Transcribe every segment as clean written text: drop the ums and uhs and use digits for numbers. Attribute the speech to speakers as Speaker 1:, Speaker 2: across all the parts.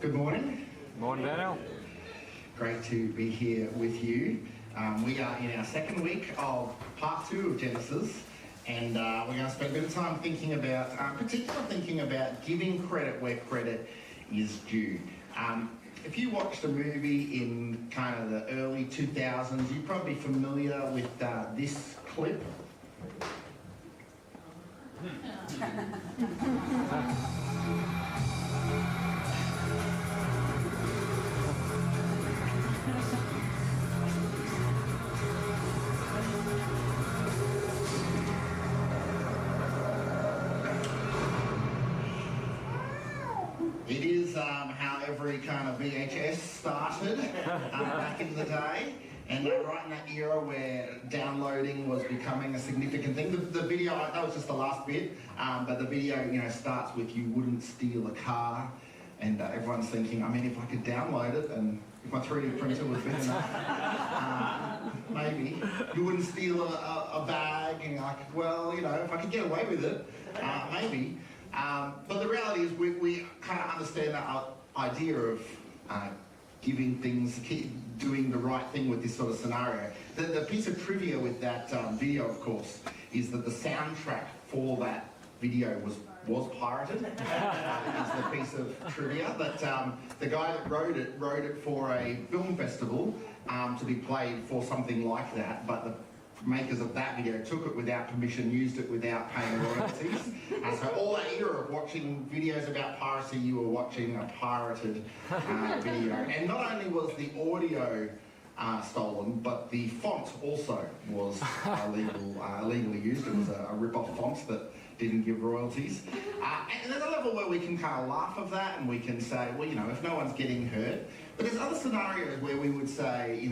Speaker 1: Good morning.
Speaker 2: Morning, Daniel.
Speaker 1: Great to be here with you. We are in our second week of part 2 of Genesis, and we're going to spend a bit of time thinking about giving credit where credit is due. If you watched a movie in kind of the early 2000s, you're probably familiar with this clip. It is how every kind of VHS started back in the day, and right in that era where downloading was becoming a significant thing. The video, that was just the last bit, but the video, starts with "you wouldn't steal a car," and everyone's thinking, if I could download it and if my 3D printer was big enough, maybe. You wouldn't steal a bag, and you're like, well, if I could get away with it, maybe. But the reality is we kind of understand that idea of giving things, doing the right thing with this sort of scenario. The piece of trivia with that video, of course, is that the soundtrack for that video was pirated. Is the piece of trivia that the guy that wrote it for a film festival to be played for something like that, but the makers of that video took it without permission, used it without paying royalties. So all that era of watching videos about piracy, you were watching a pirated video. And not only was the audio stolen, but the font also was illegally used. It was a rip-off font that didn't give royalties. And there's a level where we can kind of laugh at that and we can say, well, if no one's getting hurt. But there's other scenarios where we would say,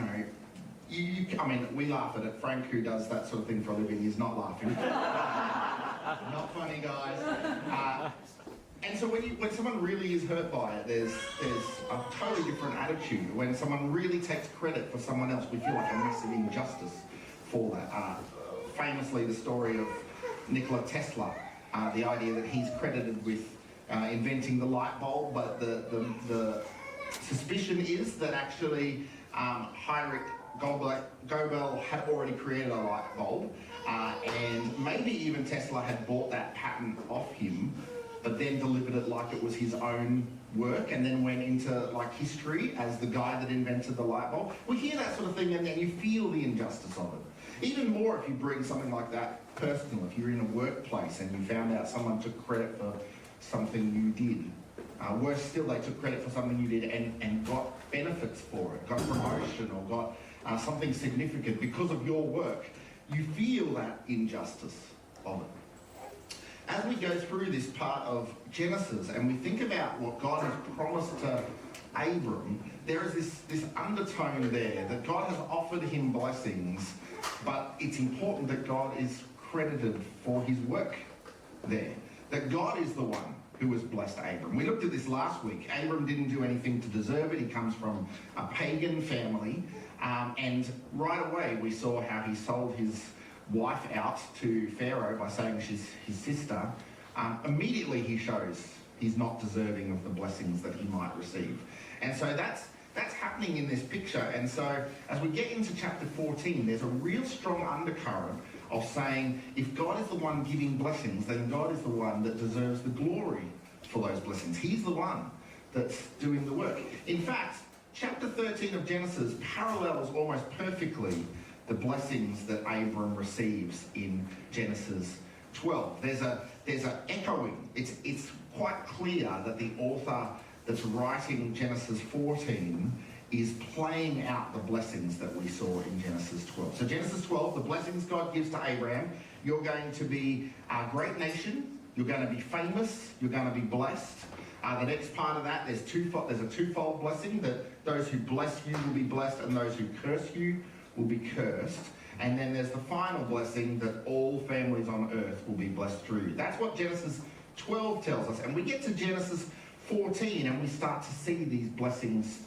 Speaker 1: we laugh at it. Frank, who does that sort of thing for a living, is not laughing. Not funny, guys. And so when someone really is hurt by it, there's a totally different attitude. When someone really takes credit for someone else, we feel like a massive injustice for that. Famously, the story of Nikola Tesla, the idea that he's credited with inventing the light bulb, but the suspicion is that actually Heinrich Goebel had already created a light bulb, and maybe even Tesla had bought that patent off him, but then delivered it like it was his own work, and then went into history as the guy that invented the light bulb. We hear that sort of thing, and then you feel the injustice of it. Even more if you bring something like that personal. If you're in a workplace and you found out someone took credit for something you did. Worse still, they took credit for something you did and got benefits for it, got promotion or got something significant because of your work. You feel that injustice of it. As we go through this part of Genesis and we think about what God has promised to Abram, there is this undertone there that God has offered him blessings, but it's important that God is credited for his work there. That God is the one who has blessed Abram. We looked at this last week. Abram didn't do anything to deserve it. He comes from a pagan family. And right away we saw how he sold his wife out to Pharaoh by saying she's his sister. Immediately he shows he's not deserving of the blessings that he might receive. And so that's happening in this picture. And so as we get into chapter 14, there's a real strong undercurrent of saying if God is the one giving blessings, then God is the one that deserves the glory for those blessings. He's the one that's doing the work. In fact, chapter 13 of Genesis parallels almost perfectly the blessings that Abram receives in Genesis 12. There's a echoing. It's quite clear that the author that's writing Genesis 14 is playing out the blessings that we saw in Genesis 12. So Genesis 12, the blessings God gives to Abraham: you're going to be a great nation, you're going to be famous, you're going to be blessed. The next part of that, there's a twofold blessing, that those who bless you will be blessed and those who curse you will be cursed. And then there's the final blessing, that all families on earth will be blessed through you. That's what Genesis 12 tells us. And we get to Genesis 14 and we start to see these blessings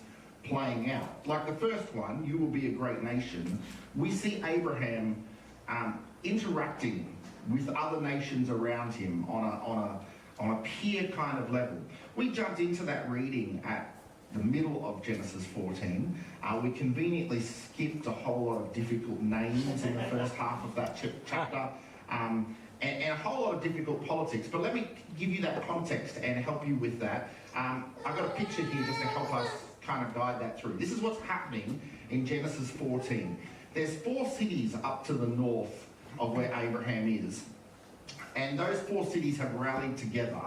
Speaker 1: playing out. Like the first one, you will be a great nation. We see Abraham interacting with other nations around him on on a peer kind of level. We jumped into that reading at the middle of Genesis 14. We conveniently skipped a whole lot of difficult names in the first half of that chapter. And a whole lot of difficult politics. But let me give you that context and help you with that. I've got a picture here just to help us kind of guide that through. This is what's happening in Genesis 14. There's 4 cities up to the north of where Abraham is. And those 4 cities have rallied together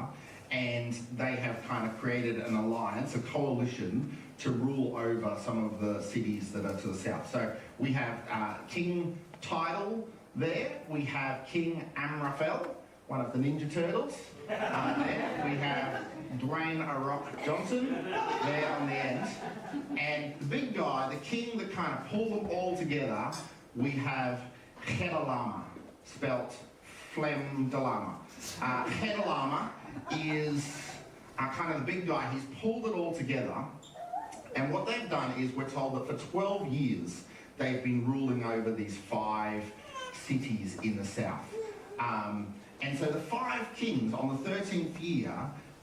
Speaker 1: and they have kind of created an alliance, a coalition, to rule over some of the cities that are to the south. So we have King Tidal there. We have King Amraphel, one of the Ninja Turtles. There. We have Dwayne A-Rock Johnson there on the end. And the big guy, the king that kind of pulled them all together, we have Kedalama, spelt Phlegm-Dalama. Kedalama is kind of the big guy. He's pulled it all together. And what they've done is we're told that for 12 years they've been ruling over these 5 cities in the south. And so the 5 kings on the 13th year,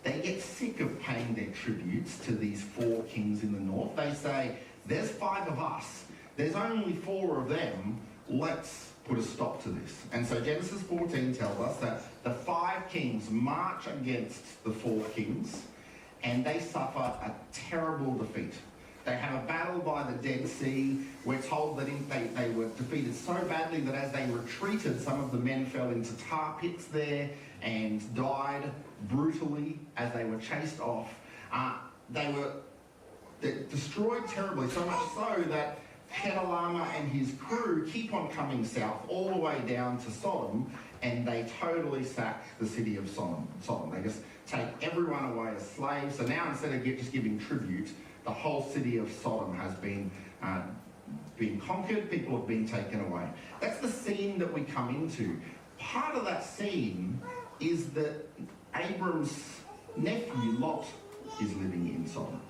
Speaker 1: they get sick of paying their tributes to these 4 kings in the north. They say, there's 5 of us, there's only 4 of them, let's put a stop to this. And so Genesis 14 tells us that the 5 kings march against the 4 kings and they suffer a terrible defeat. They have a battle by the Dead Sea. We're told that they were defeated so badly that as they retreated, some of the men fell into tar pits there and died brutally as they were chased off. They were destroyed terribly, so much so that Kedalama and his crew keep on coming south all the way down to Sodom, and they totally sack the city of Sodom. They just take everyone away as slaves. So now instead of just giving tribute, the whole city of Sodom has been conquered, people have been taken away. That's the scene that we come into. Part of that scene is that Abram's nephew Lot is living in Sodom.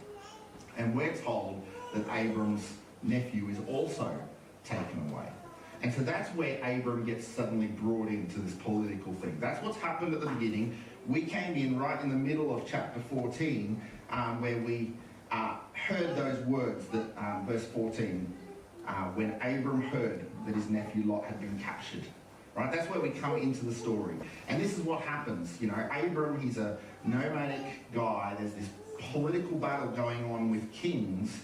Speaker 1: And we're told that Abram's nephew is also taken away. And so that's where Abram gets suddenly brought into this political thing. That's what's happened at the beginning. We came in right in the middle of chapter 14 where we heard those words, that verse 14, when Abram heard that his nephew Lot had been captured. Right, that's where we come into the story. And this is what happens. You know, Abram, he's a nomadic guy. There's this political battle going on with kings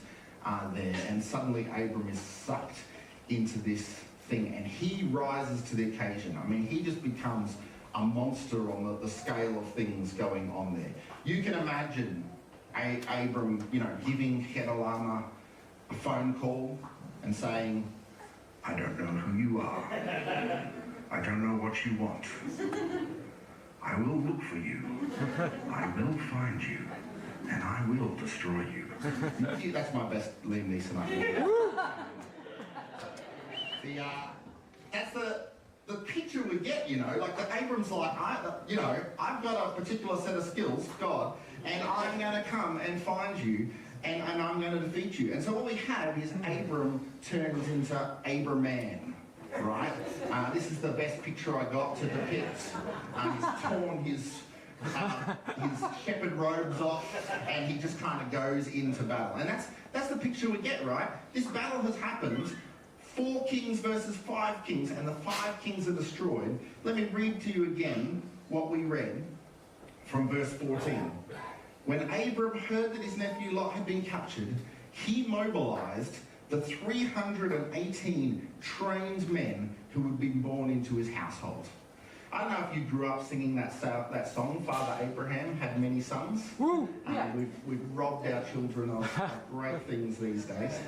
Speaker 1: there, and suddenly Abram is sucked into this thing, and he rises to the occasion. I mean, he just becomes a monster on the scale of things going on there. You can imagine Abram, you know, giving Kedalama a phone call and saying, "I don't know who you are. I don't know what you want. I will look for you. I will find you. And I will destroy you." That's my best Liam Neeson, I think. That's the picture we get, you know. Like, the Abram's like, I've got a particular set of skills, God, and I'm going to come and find you, and I'm going to defeat you. And so what we have is Abram turns into Abraman. Right? This is the best picture I got to depict. He's torn his shepherd robes off, and he just kind of goes into battle. And that's the picture we get, right? This battle has happened, 4 kings versus 5 kings, and the 5 kings are destroyed. Let me read to you again what we read from verse 14. When Abram heard that his nephew Lot had been captured, he mobilized the 318 trained men who had been born into his household. I don't know if you grew up singing that song, Father Abraham Had Many Sons.
Speaker 2: Woo! Yeah.
Speaker 1: We've robbed our children of great things these days.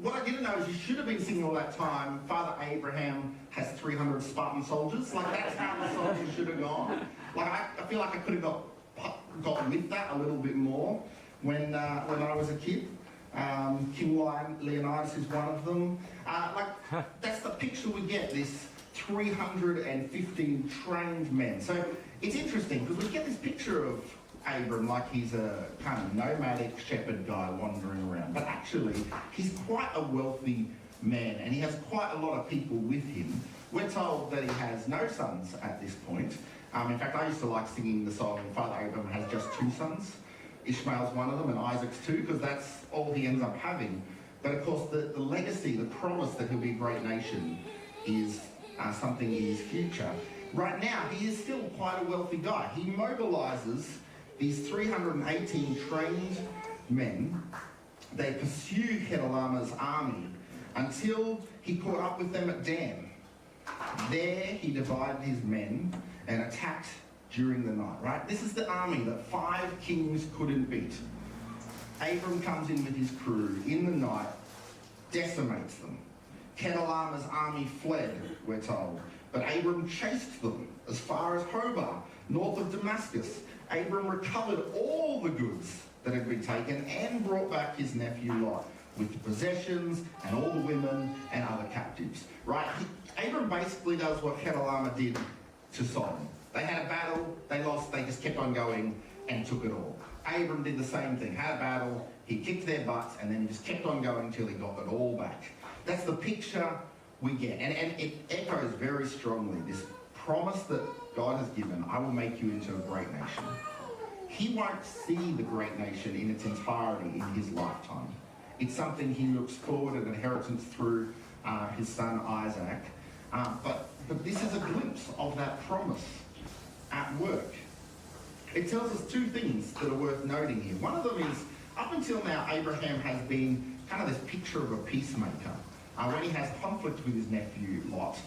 Speaker 1: What I didn't know is you should have been singing all that time, Father Abraham has 300 Spartan soldiers. Like, that's how the song should have gone. Like, I feel like I could have got with that a little bit more when I was a kid. King Leonidas is one of them. That's the picture we get, this 315 trained men. So it's interesting because we get this picture of Abram like he's a kind of nomadic shepherd guy wandering around. But actually, he's quite a wealthy man, and he has quite a lot of people with him. We're told that he has no sons at this point. In fact, I used to like singing the song, Father Abraham has just 2 sons. Ishmael's one of them and Isaac's 2, because that's all he ends up having. But of course, the legacy, the promise that he'll be a great nation is something in his future. Right now, he is still quite a wealthy guy. He mobilizes these 318 trained men. They pursue Kedorlaomer's army until he caught up with them at Dan. There, he divided his men and attacked during the night, right? This is the army that 5 kings couldn't beat. Abram comes in with his crew in the night, decimates them. Kedorlaomer's army fled, we're told, but Abram chased them as far as Hobah, north of Damascus. Abram recovered all the goods that had been taken and brought back his nephew Lot with the possessions and all the women and other captives. Right? Abram basically does what Kedorlaomer did to Sodom. They had a battle, they lost, they just kept on going and took it all. Abram did the same thing, had a battle, he kicked their butts, and then he just kept on going until he got it all back. That's the picture we get. And it echoes very strongly this promise that God has given, I will make you into a great nation. He won't see the great nation in its entirety in his lifetime. It's something he looks forward an inheritance through his son Isaac. But this is a glimpse of that promise at work. It tells us 2 things that are worth noting here. One of them is, up until now, Abraham has been kind of this picture of a peacemaker. When he has conflict with his nephew Lot,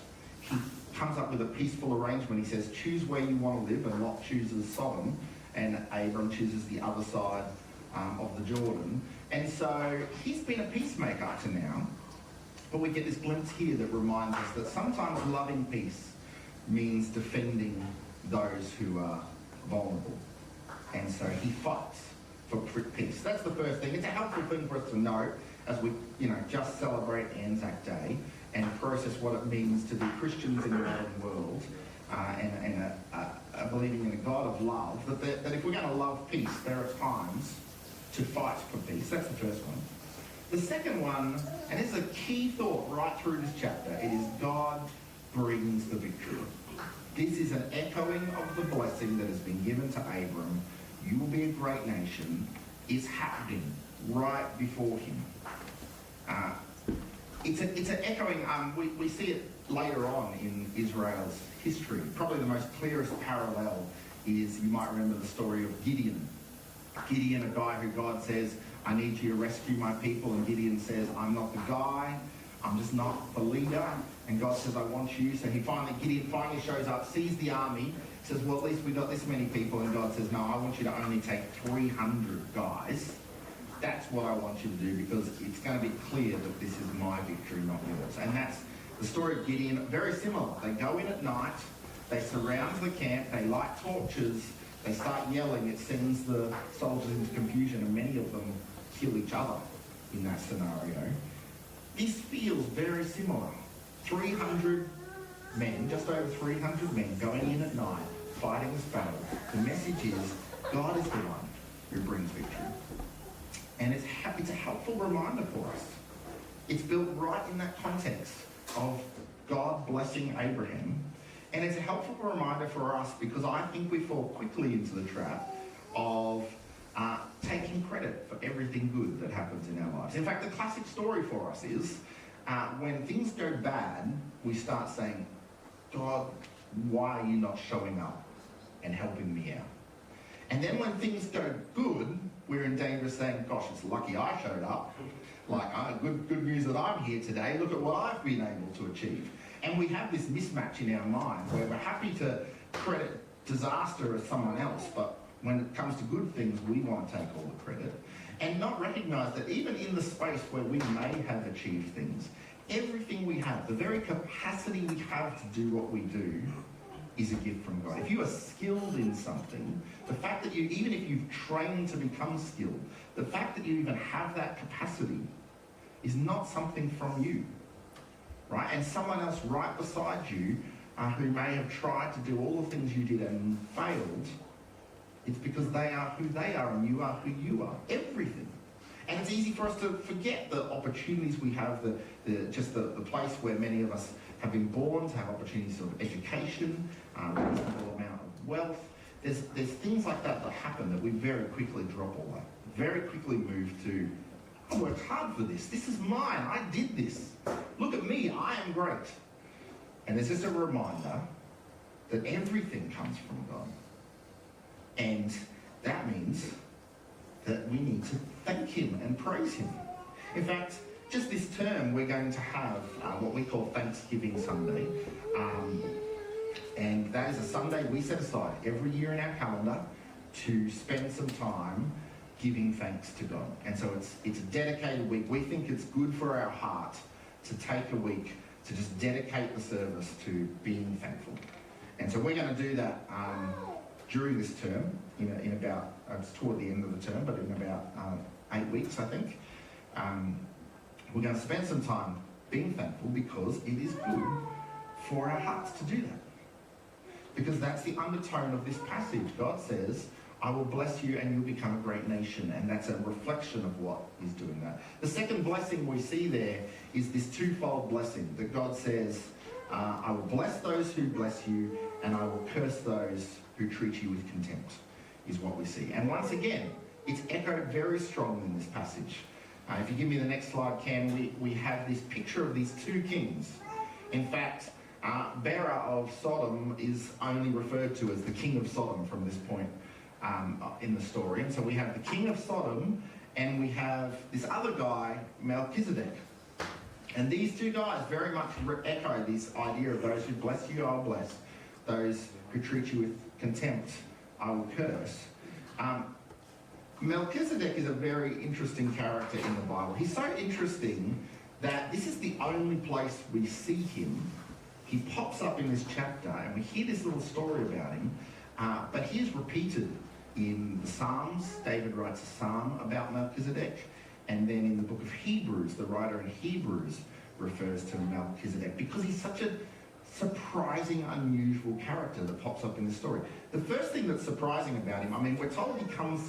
Speaker 1: he comes up with a peaceful arrangement. He says, choose where you want to live, and Lot chooses Sodom, and Abram chooses the other side of the Jordan. And so he's been a peacemaker up to now, but we get this glimpse here that reminds us that sometimes loving peace means defending those who are vulnerable. And so he fights for peace. That's the first thing. It's a helpful thing for us to know as we, just celebrate Anzac Day and process what it means to be Christians in a modern world and believing in a God of love, that if we're going to love peace, there are times to fight for peace. That's the first one. The second one, and this is a key thought right through this chapter, it is God brings the victory. This is an echoing of the blessing that has been given to Abram. You will be a great nation. Is happening right before him. It's an echoing. We see it later on in Israel's history. Probably the most clearest parallel is, you might remember the story of Gideon. Gideon, a guy who God says, I need you to rescue my people. And Gideon says, I'm not the guy. I'm just not the leader. And God says, I want you. So Gideon finally shows up, sees the army, says, well, at least we got this many people. And God says, no, I want you to only take 300 guys. That's what I want you to do, because it's going to be clear that this is my victory, not yours. And that's the story of Gideon. Very similar. They go in at night. They surround the camp. They light torches. They start yelling. It sends the soldiers into confusion, and many of them kill each other in that scenario. This feels very similar. 300 men, just over 300 men, going in at night, fighting this battle. The message is, God is the one who brings victory. And it's a helpful reminder for us. It's built right in that context of God blessing Abraham. And it's a helpful reminder for us, because I think we fall quickly into the trap of taking credit for everything good that happens in our lives. In fact, the classic story for us is when things go bad, we start saying, God, why are you not showing up and helping me out? And then when things go good, we're in danger of saying, gosh, it's lucky I showed up. Good news that I'm here today. Look at what I've been able to achieve. And we have this mismatch in our mind where we're happy to credit disaster as someone else, but when it comes to good things, we want to take all the credit and not recognize that even in the space where we may have achieved things, everything we have, the very capacity we have to do what we do, is a gift from God. If you are skilled in something, the fact that even if you've trained to become skilled, the fact that you even have that capacity is not something from you, right? And someone else right beside you who may have tried to do all the things you did and failed, it's because they are who they are and you are who you are. Everything. And it's easy for us to forget the opportunities we have, the place where many of us have been born, to have opportunities of education, a reasonable amount of wealth. There's things like that happen that we very quickly drop all that. Very quickly move to, I worked hard for this. This is mine. I did this. Look at me. I am great. And there's just a reminder that everything comes from God. And that means that we need to thank him and praise him. In fact, just this term, we're going to have what we call Thanksgiving Sunday. And that is a Sunday we set aside every year in our calendar to spend some time giving thanks to God. And so it's a dedicated week. We think it's good for our heart to take a week to just dedicate the service to being thankful. And so we're going to do that during this term, in about, it's toward the end of the term, but in about 8 weeks, I think. We're going to spend some time being thankful because it is good for our hearts to do that. Because that's the undertone of this passage. God says, I will bless you and you'll become a great nation. And that's a reflection of what he's doing that. The second blessing we see there is this twofold blessing that God says, I will bless those who bless you and I will curse those who treat you with contempt, is what we see. And once again, it's echoed very strongly in this passage. If you give me the next slide, Cam, we have this picture of these two kings. In fact, Bera of Sodom is only referred to as the king of Sodom from this point in the story. And so we have the king of Sodom and we have this other guy, Melchizedek. And these two guys very much echo this idea of those who bless you, I'll bless. Those who treat you with contempt, I will curse. Melchizedek is a very interesting character in the Bible. He's so interesting that this is the only place we see him. He pops up in this chapter and we hear this little story about him, but he is repeated in the Psalms. David writes a psalm about Melchizedek, and then in the book of Hebrews, the writer in Hebrews refers to Melchizedek because he's such a surprising, unusual character that pops up in the story. The first thing that's surprising about him, I mean, we're told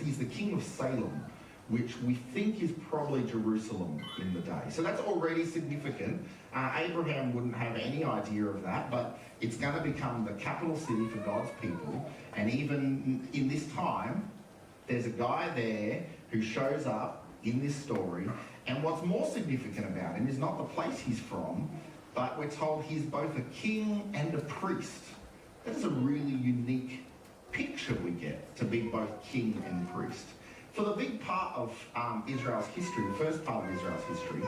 Speaker 1: he's the king of Salem, which we think is probably Jerusalem in the day. So that's already significant. Abraham wouldn't have any idea of that, but it's going to become the capital city for God's people. And even in this time, there's a guy there who shows up in this story. And what's more significant about him is not the place he's from, but we're told he's both a king and a priest. That is a really unique picture we get, to be both king and priest. For the big part of Israel's history, the first part of Israel's history,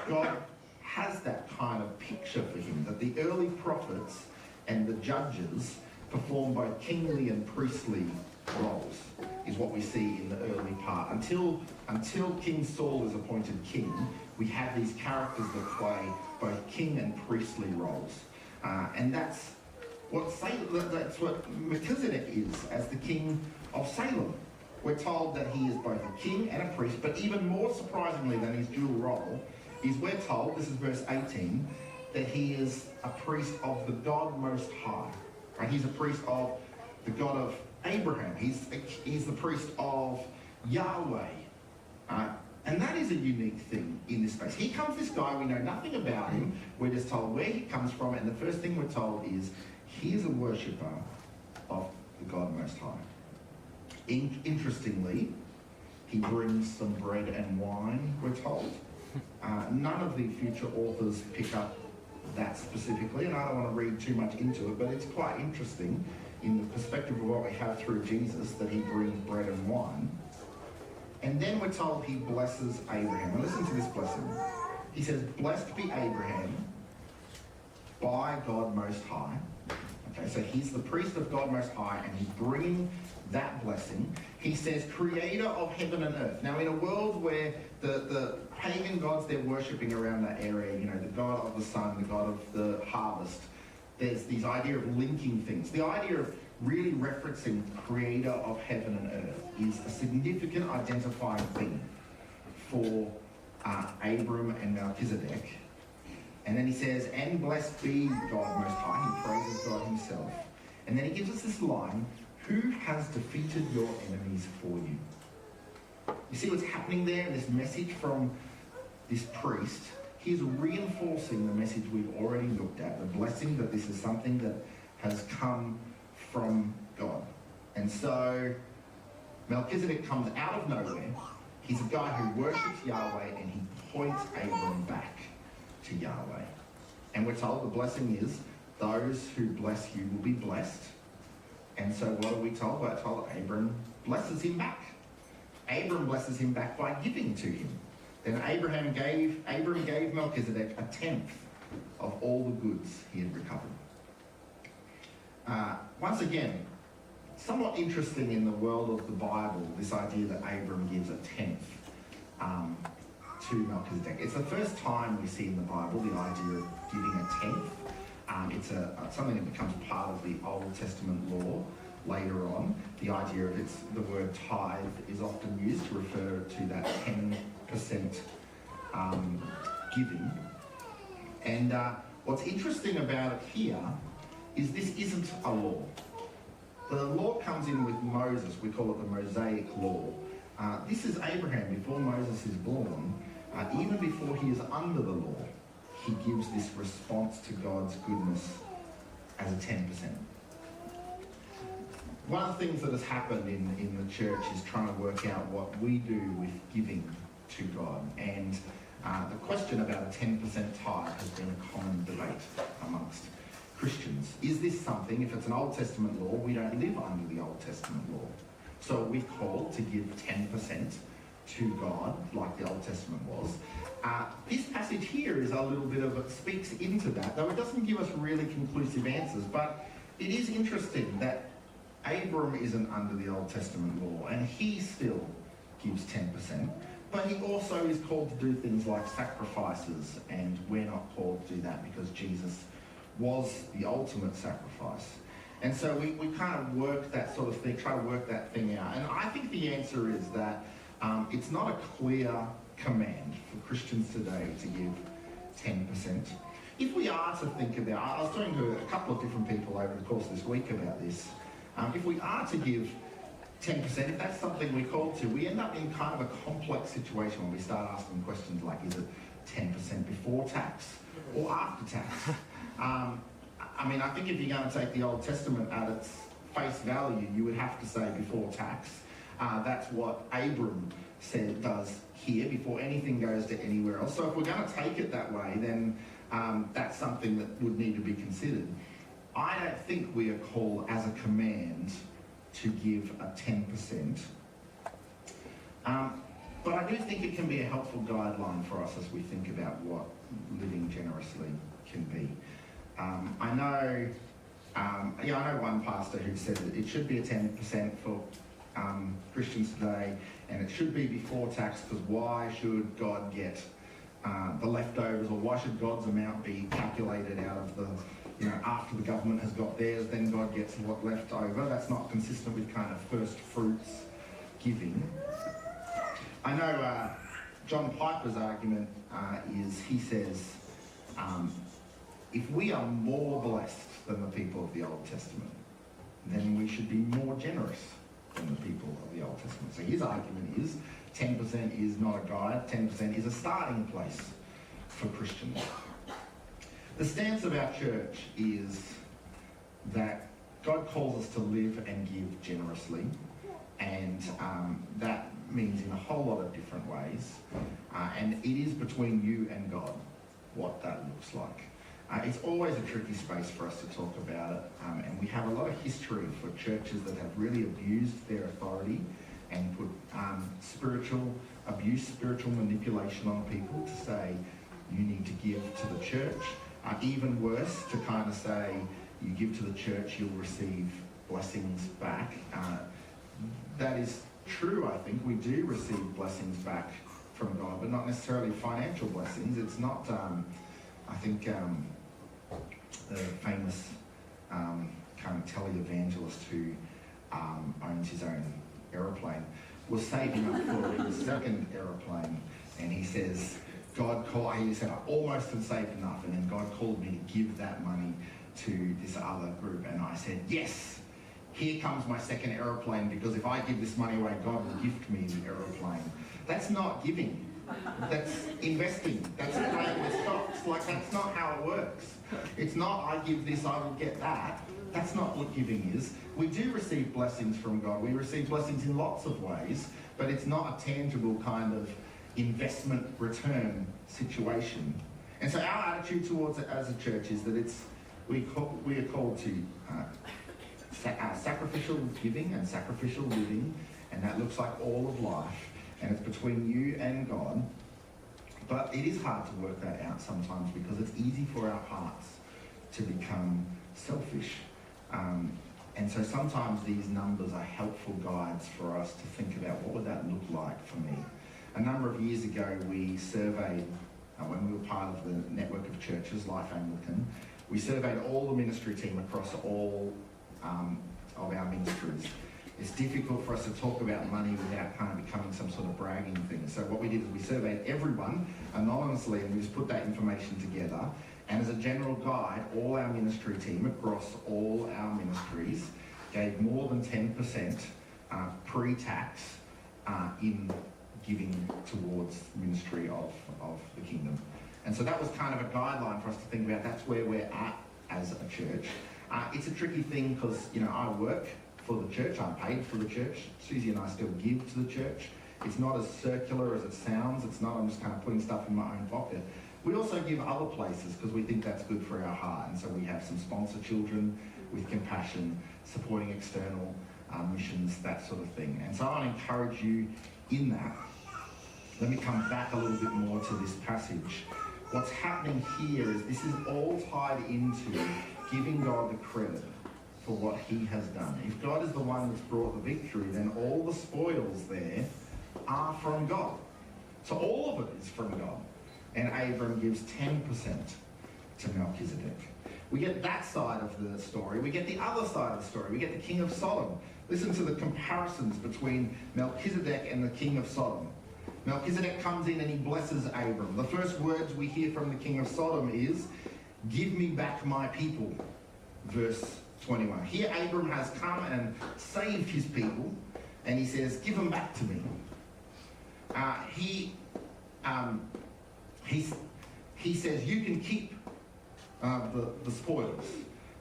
Speaker 1: God has that kind of picture for him, that the early prophets and the judges perform both kingly and priestly roles, is what we see in the early part. Until King Saul is appointed king, we have these characters that play both king and priestly roles. And that's what Melchizedek is as the king of Salem. We're told that he is both a king and a priest, but even more surprisingly than his dual role is we're told, this is verse 18, that he is a priest of the God Most High. Right? He's a priest of the God of Abraham. He's the priest of Yahweh. And that is a unique thing in this space. Here comes this guy, we know nothing about him. We're just told where he comes from, and the first thing we're told is he is a worshipper of the God Most High. Interestingly, he brings some bread and wine, we're told. None of the future authors pick up that specifically, and I don't want to read too much into it, but it's quite interesting in the perspective of what we have through Jesus, that he brings bread and wine. And then we're told he blesses Abraham. And listen to this blessing. He says, blessed be Abraham by God Most High. Okay, so he's the priest of God Most High, and he's bringing that blessing. He says, creator of heaven and earth. Now, in a world where the pagan gods they're worshipping around that area, the god of the sun, the god of the harvest, there's this idea of linking things. The idea of really referencing creator of heaven and earth is a significant identifying thing for Abram and Melchizedek. And then he says, and blessed be God Most High. He praises God himself. And then he gives us this line, who has defeated your enemies for you? You see what's happening there in this message from this priest? He is reinforcing the message we've already looked at, the blessing that this is something that has come from God. And so Melchizedek comes out of nowhere. He's a guy who worships Yahweh, and he points Abram back to Yahweh. And we're told the blessing is, those who bless you will be blessed. And so what are we told? We're told Abram blesses him back. Abram blesses him back by giving to him. Then Abram gave Melchizedek a tenth of all the goods he had recovered. Once again, somewhat interesting in the world of the Bible, this idea that Abram gives a tenth to Melchizedek. It's the first time we see in the Bible the idea of giving a tenth. It's something that becomes part of the Old Testament law later on. The idea of the word tithe is often used to refer to that 10% giving. And what's interesting about it here is this isn't a law. The law comes in with Moses. We call it the Mosaic law. This is Abraham before Moses is born. Even before he is under the law, he gives this response to God's goodness as a 10%. One of the things that has happened in the church is trying to work out what we do with giving to God. And the question about a 10% tithe has been a common debate amongst Christians. Is this something, if it's an Old Testament law, we don't live under the Old Testament law? So we're called to give 10% to God, like the Old Testament was. This passage here is a little bit of, it speaks into that, though it doesn't give us really conclusive answers. But it is interesting that Abram isn't under the Old Testament law, and he still gives 10%. But he also is called to do things like sacrifices, and we're not called to do that because Jesus was the ultimate sacrifice. And so we kind of work that sort of thing, try to work that thing out. And I think the answer is that it's not a clear command for Christians today to give 10%. If we are to think about, I was talking to a couple of different people over the course of this week about this. If we are to give 10%, if that's something we're called to, we end up in kind of a complex situation when we start asking questions like, is it 10% before tax or after tax? I mean, I think if you're going to take the Old Testament at its face value, you would have to say before tax. That's what Abram does here before anything goes to anywhere else. So if we're going to take it that way, then that's something that would need to be considered. I don't think we are called as a command to give a 10%. But I do think it can be a helpful guideline for us as we think about what living generously can be. I know one pastor who said that it should be a 10% for Christians today, and it should be before tax, because why should God get the leftovers, or why should God's amount be calculated out of the, after the government has got theirs, then God gets what left over? That's not consistent with kind of first fruits giving. I know John Piper's argument is, he says, if we are more blessed than the people of the Old Testament, then we should be more generous than the people of the Old Testament. So his argument is 10% is not a guide, 10% is a starting place for Christians. The stance of our church is that God calls us to live and give generously, and that means in a whole lot of different ways, and it is between you and God what that looks like. It's always a tricky space for us to talk about it, and we have a lot of history for churches that have really abused their authority and put spiritual abuse, spiritual manipulation on people to say, you need to give to the church. Even worse, to kind of say, you give to the church, you'll receive blessings back. That is true, I think. We do receive blessings back from God, but not necessarily financial blessings. It's not, I think, the famous kind of televangelist who owns his own aeroplane was saving up for his second aeroplane, and he says, he said, I almost had saved enough, and then God called me to give that money to this other group, and I said, yes, here comes my second aeroplane, because if I give this money away, God will gift me the aeroplane. That's not giving. That's investing. That's playing with stocks. Like, that's not how it works. It's not, I give this, I will get that. That's not what giving is. We do receive blessings from God. We receive blessings in lots of ways, but it's not a tangible kind of investment return situation. And so our attitude towards it as a church is that we are called to sacrificial giving and sacrificial living, and that looks like all of life, and it's between you and God. But it is hard to work that out sometimes because it's easy for our hearts to become selfish. And so sometimes these numbers are helpful guides for us to think about what would that look like for me. A number of years ago we surveyed, when we were part of the network of churches, Light Anglican, we surveyed all the ministry team across all of our ministries. It's difficult for us to talk about money without kind of becoming some sort of bragging thing. So what we did is we surveyed everyone anonymously, and we just put that information together. And as a general guide, all our ministry team across all our ministries gave more than 10% pre-tax in giving towards ministry of the kingdom. And so that was kind of a guideline for us to think about. That's where we're at as a church. It's a tricky thing because, I work for the church. I'm paid for the church. Susie and I still give to the church. It's not as circular as it sounds. It's not I'm just kind of putting stuff in my own pocket. We also give other places because we think that's good for our heart. And so we have some sponsor children with compassion, supporting external missions, that sort of thing. And so I want to encourage you in that. Let me come back a little bit more to this passage. What's happening here is this is all tied into giving God the credit for what he has done. If God is the one that's brought the victory, then all the spoils there are from God. So all of it is from God. And Abram gives 10% to Melchizedek. We get that side of the story. We get the other side of the story. We get the king of Sodom. Listen to the comparisons between Melchizedek and the king of Sodom. Melchizedek comes in and he blesses Abram. The first words we hear from the king of Sodom is, "Give me back my people," verse 21. Here Abram has come and saved his people, and he says, "Give them back to me." He says, "You can keep the spoils,"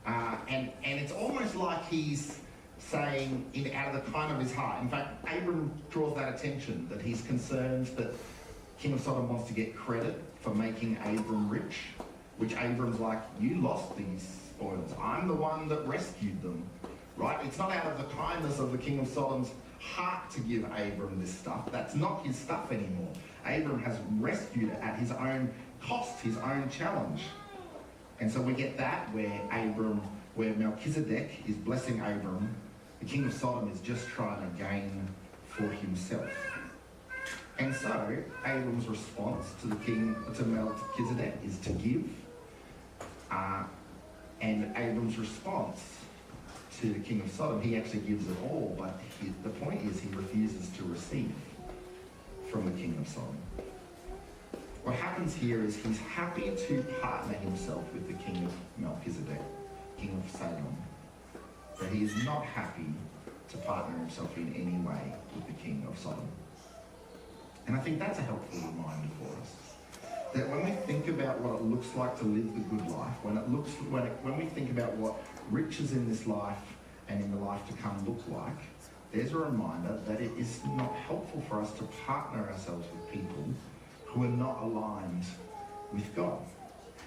Speaker 1: and it's almost like he's saying out of the kind of his heart. In fact, Abram draws that attention, that he's concerned that King of Sodom wants to get credit for making Abram rich, which Abram's like, "You lost these spoils. I'm the one that rescued them," right? It's not out of the kindness of the King of Sodom's heart to give Abram this stuff. That's not his stuff anymore. Abram has rescued it at his own cost, his own challenge. And so we get that where Melchizedek is blessing Abram, the king of Sodom is just trying to gain for himself. And so Abram's response to Melchizedek is to give. And Abram's response to the king of Sodom, he actually gives it all, but the point is he refuses to receive from the king of Sodom. What happens here is he's happy to partner himself with the king of Melchizedek, king of Salem, but he is not happy to partner himself in any way with the king of Sodom. And I think that's a helpful reminder for us. That when we think about what it looks like to live the good life, when we think about what riches in this life and in the life to come look like, there's a reminder that it is not helpful for us to partner ourselves with people who are not aligned with God.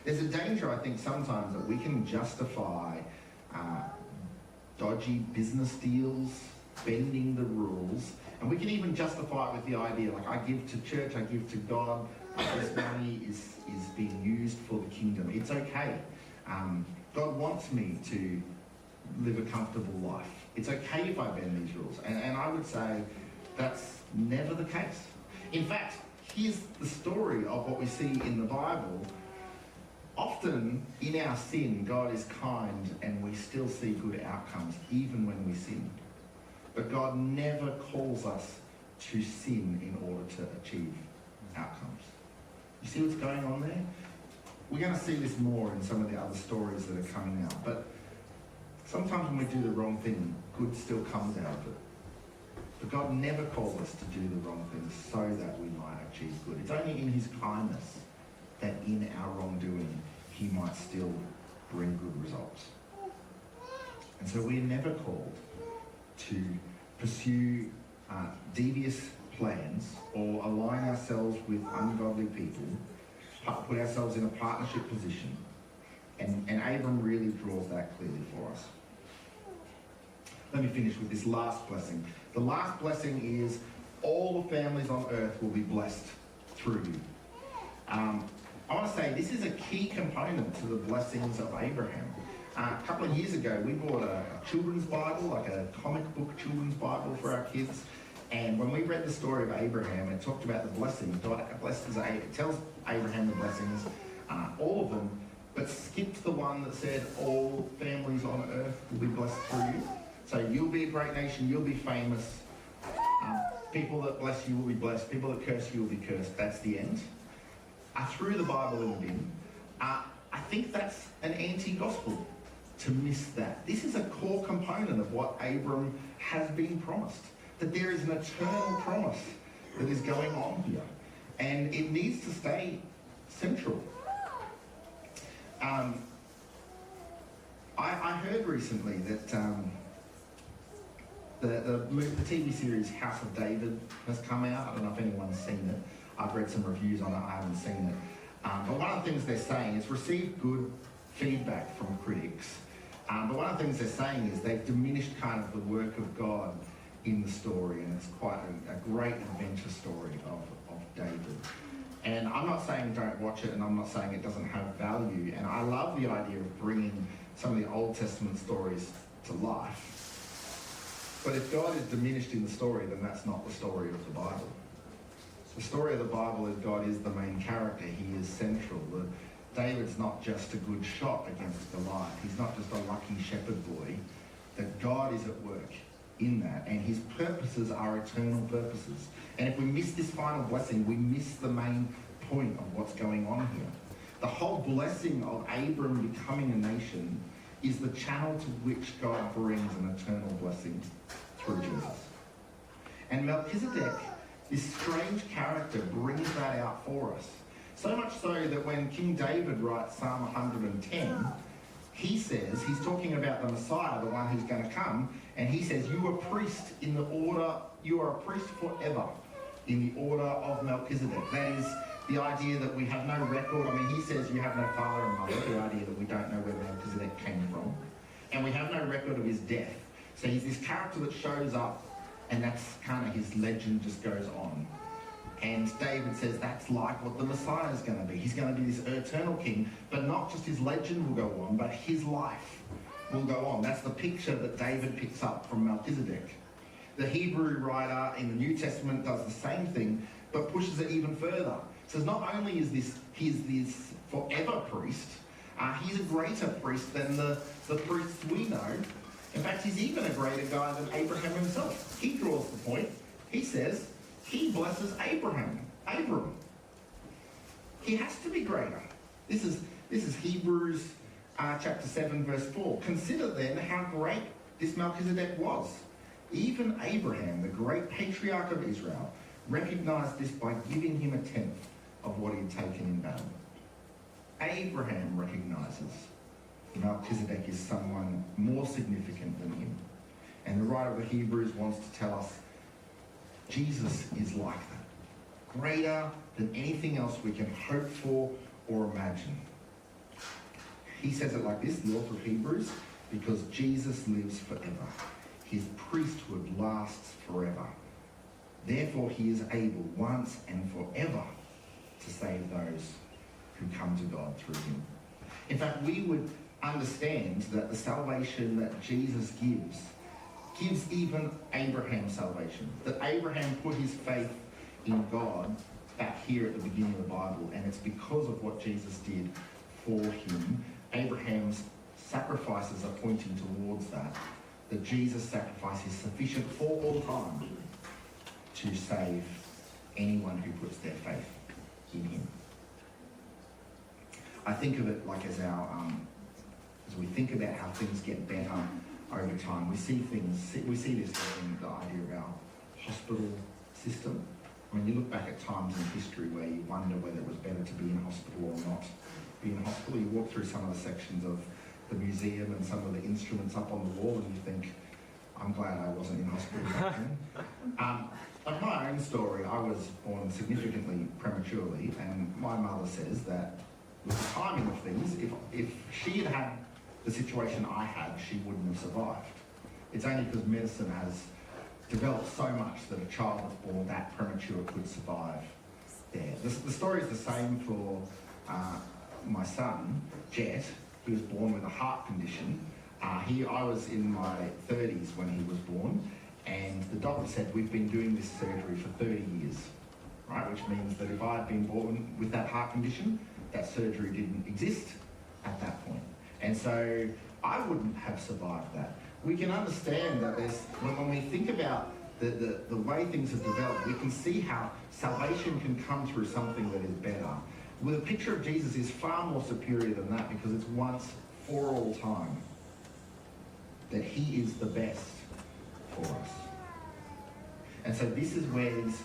Speaker 1: There's a danger, I think, sometimes that we can justify dodgy business deals, bending the rules, and we can even justify it with the idea, like, I give to church, I give to God, this money is being used for the kingdom. It's okay. God wants me to live a comfortable life. It's okay if I bend these rules. And I would say that's never the case. In fact, here's the story of what we see in the Bible. Often in our sin, God is kind and we still see good outcomes even when we sin. But God never calls us to sin in order to achieve outcomes. You see what's going on there? We're going to see this more in some of the other stories that are coming out. But sometimes when we do the wrong thing, good still comes out of it. But God never calls us to do the wrong thing so that we might achieve good. It's only in his kindness that in our wrongdoing, he might still bring good results. And so we're never called to pursue devious plans or align ourselves with ungodly people, put ourselves in a partnership position. And Abram really draws that clearly for us. Let me finish with this last blessing. The last blessing is all the families on earth will be blessed through you. I want to say this is a key component to the blessings of Abraham. A couple of years ago, we bought a children's Bible, like a comic book children's Bible for our kids. And when we read the story of Abraham, it talked about the blessings. God blesses, it tells Abraham the blessings, all of them, but skipped the one that said all families on earth will be blessed through you. So you'll be a great nation, you'll be famous. People that bless you will be blessed. People that curse you will be cursed. That's the end. I threw the Bible in the bin. I think that's an anti-gospel to miss that. This is a core component of what Abram has been promised. That there is an eternal promise that is going on here. And it needs to stay central. I heard recently that the TV series House of David has come out. I don't know if anyone's seen it. I've read some reviews on it. I haven't seen it. But one of the things they're saying is received good feedback from critics. But one of the things they're saying is they've diminished kind of the work of God in the story, and it's quite a great adventure story of David. And I'm not saying don't watch it, and I'm not saying it doesn't have value. And I love the idea of bringing some of the Old Testament stories to life. But if God is diminished in the story, then that's not the story of the Bible. The story of the Bible is God is the main character. He is central. David's not just a good shot against Goliath. He's not just a lucky shepherd boy. That God is at work in that, and his purposes are eternal purposes. And if we miss this final blessing, we miss the main point of what's going on here. The whole blessing of Abram becoming a nation is the channel to which God brings an eternal blessing through Jesus. And Melchizedek, this strange character, brings that out for us. So much so that when King David writes Psalm 110, he says, he's talking about the Messiah, the one who's going to come, and he says, you are a priest forever in the order of Melchizedek. That is the idea that we have no record. I mean, he says you have no father and mother, the idea that we don't know where Melchizedek came from. And we have no record of his death. So he's this character that shows up, and that's kind of his legend just goes on. And David says that's like what the Messiah is going to be. He's going to be this eternal king, but not just his legend will go on, but his life will go on. That's the picture that David picks up from Melchizedek. The Hebrew writer in the New Testament does the same thing, but pushes it even further. Says not only is he's this forever priest, he's a greater priest than the priests we know. In fact, he's even a greater guy than Abraham himself. He draws the point. He says, he blesses Abram. He has to be greater. This is Hebrews chapter 7, verse 4. Consider then how great this Melchizedek was. Even Abraham, the great patriarch of Israel, recognized this by giving him a tenth of what he had taken in battle. Abraham recognizes Melchizedek is someone more significant than him. And the writer of the Hebrews wants to tell us Jesus is like that. Greater than anything else we can hope for or imagine. He says it like this, the author of Hebrews, because Jesus lives forever. His priesthood lasts forever. Therefore he is able once and forever to save those who come to God through him. In fact, we would understand that the salvation that Jesus gives even Abraham salvation. That Abraham put his faith in God back here at the beginning of the Bible, and it's because of what Jesus did for him. Abraham's sacrifices are pointing towards that Jesus' sacrifice is sufficient for all time to save anyone who puts their faith in him. I think of it like as we think about how things get better over time, we see this in the idea of our hospital system. I mean, you look back at times in history where you wonder whether it was better to be in hospital or not be in hospital. You walk through some of the sections of the museum and some of the instruments up on the wall, and you think, I'm glad I wasn't in hospital back then. Like my own story, I was born significantly prematurely, and my mother says that with the timing of things, if she had had the situation I had, she wouldn't have survived. It's only because medicine has developed so much that a child that's born that premature could survive there. The story is the same for my son, Jet. He was born with a heart condition. I was in my 30s when he was born, and the doctor said, we've been doing this surgery for 30 years, right? Which means that if I had been born with that heart condition, that surgery didn't exist at that point. And so I wouldn't have survived that. We can understand that when we think about the way things have developed, we can see how salvation can come through something that is better. Well, the picture of Jesus is far more superior than that, because it's once for all time that he is the best for us. And so this is where these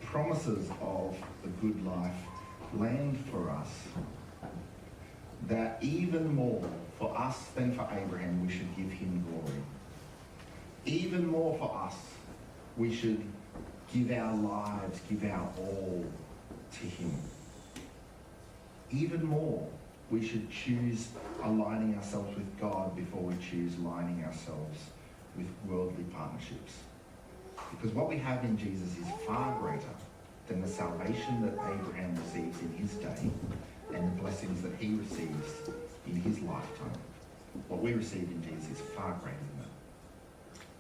Speaker 1: promises of the good life land for us, that even more for us than for Abraham, we should give him glory. Even more for us, we should give our lives, give our all to him. Even more, we should choose aligning ourselves with God before we choose aligning ourselves with worldly partnerships. Because what we have in Jesus is far greater than the salvation that Abraham receives in his day and the blessings that he receives in his lifetime. What we receive in Jesus is far greater than that.